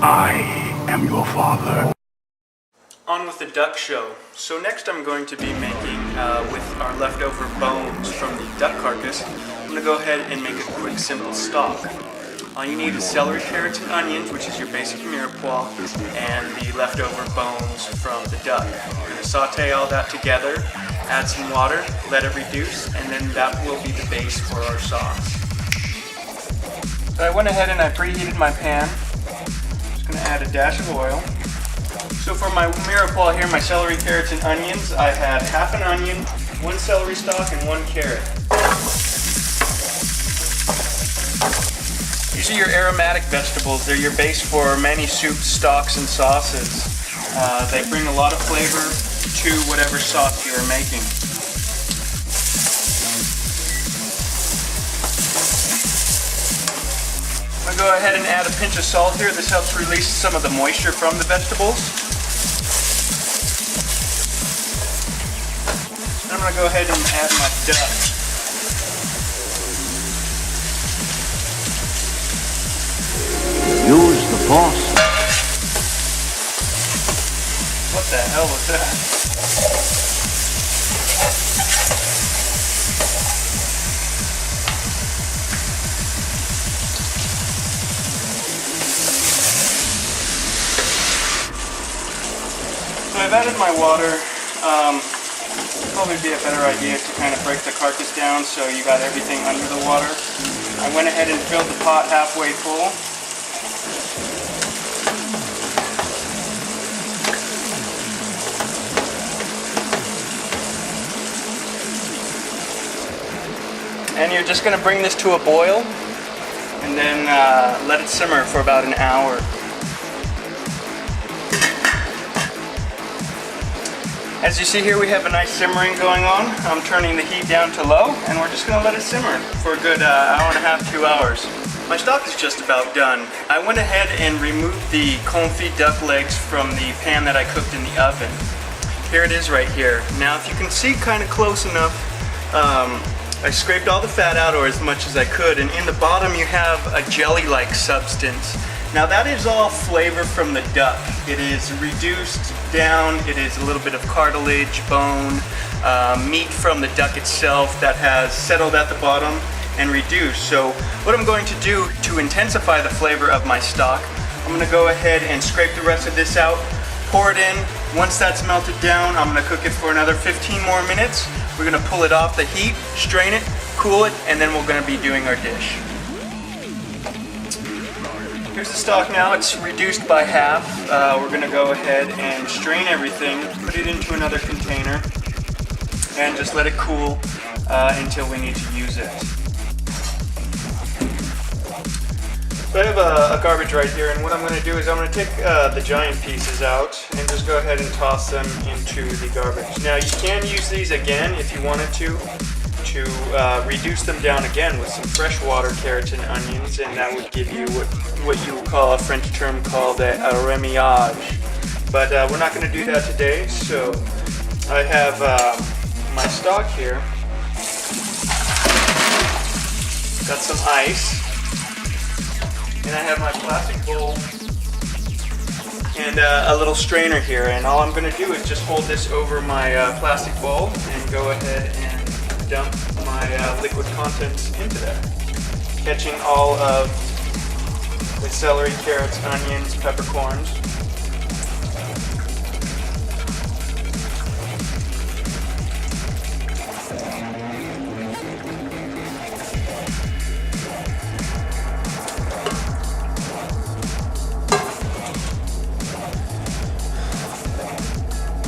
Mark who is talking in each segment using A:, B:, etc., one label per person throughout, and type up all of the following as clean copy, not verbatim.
A: I am your father.
B: On with the duck show. So next I'm going to be making, with our leftover bones from the duck carcass, I'm going to go ahead and make a quick simple stock. All you need is celery, carrots, and onions, which is your basic mirepoix, and the leftover bones from the duck. We're going to saute all that together, add some water, let it reduce, and then that will be the base for our sauce. So I went ahead and I preheated my pan. Just going to add a dash of oil. So for my mirepoix here, my celery, carrots, and onions, I had half an onion, 1 celery stalk, and 1 carrot. These are your aromatic vegetables. They're your base for many soups, stocks, and sauces. They bring a lot of flavor to whatever sauce you are making. I'm going to go ahead and add a pinch of salt here. This helps release some of the moisture from the vegetables. I'm going to go ahead and add my duck.
A: Use the force.
B: What the hell was that? So I've added my water. Probably be a better idea to kind of break the carcass down so you got everything under the water. I went ahead and filled the pot halfway full. And you're just going to bring this to a boil and then let it simmer for about an hour. As you see here, we have a nice simmering going on. I'm turning the heat down to low, and we're just going to let it simmer for a good hour and a half, 2 hours. My stock is just about done. I went ahead and removed the confit duck legs from the pan that I cooked in the oven. Here it is right here. Now if you can see kind of close enough, I scraped all the fat out, or as much as I could, and in the bottom you have a jelly-like substance. Now that is all flavor from the duck. It is reduced down, it is a little bit of cartilage, bone, meat from the duck itself that has settled at the bottom and reduced. So what I'm going to do to intensify the flavor of my stock, I'm going to go ahead and scrape the rest of this out, pour it in. Once that's melted down, I'm going to cook it for another 15 more minutes. We're going to pull it off the heat, strain it, cool it, and then we're going to be doing our dish. Here's the stock now. It's reduced by half. We're going to go ahead and strain everything, put it into another container, and just let it cool until we need to use it. So I have a garbage right here, and what I'm going to do is I'm going to take the giant pieces out and just go ahead and toss them into the garbage. Now you can use these again if you wanted to reduce them down again with some freshwater carrots and onions, and that would give you what you would call a French term called a remillage. But we're not going to do that today, so I have my stock here. Got some ice. And I have my plastic bowl and a little strainer here, and all I'm going to do is just hold this over my plastic bowl and go ahead and dump my liquid contents into there, catching all of the celery, carrots, onions, peppercorns.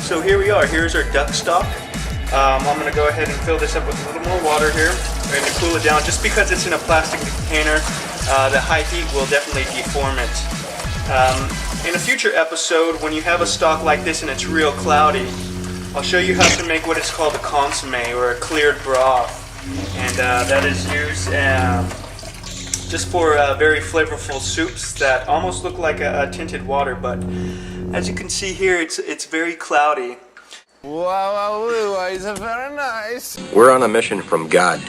B: So here we are, here's our duck stock. I'm going to go ahead and fill this up with a little more water here and to cool it down. Just because it's in a plastic container, the high heat will definitely deform it. In a future episode, when you have a stock like this and it's real cloudy, I'll show you how to make what is called a consommé, or a cleared broth. And that is used just for very flavorful soups that almost look like a tinted water, but as you can see here, it's very cloudy.
C: Wow, it's very nice.
D: We're on a mission from God.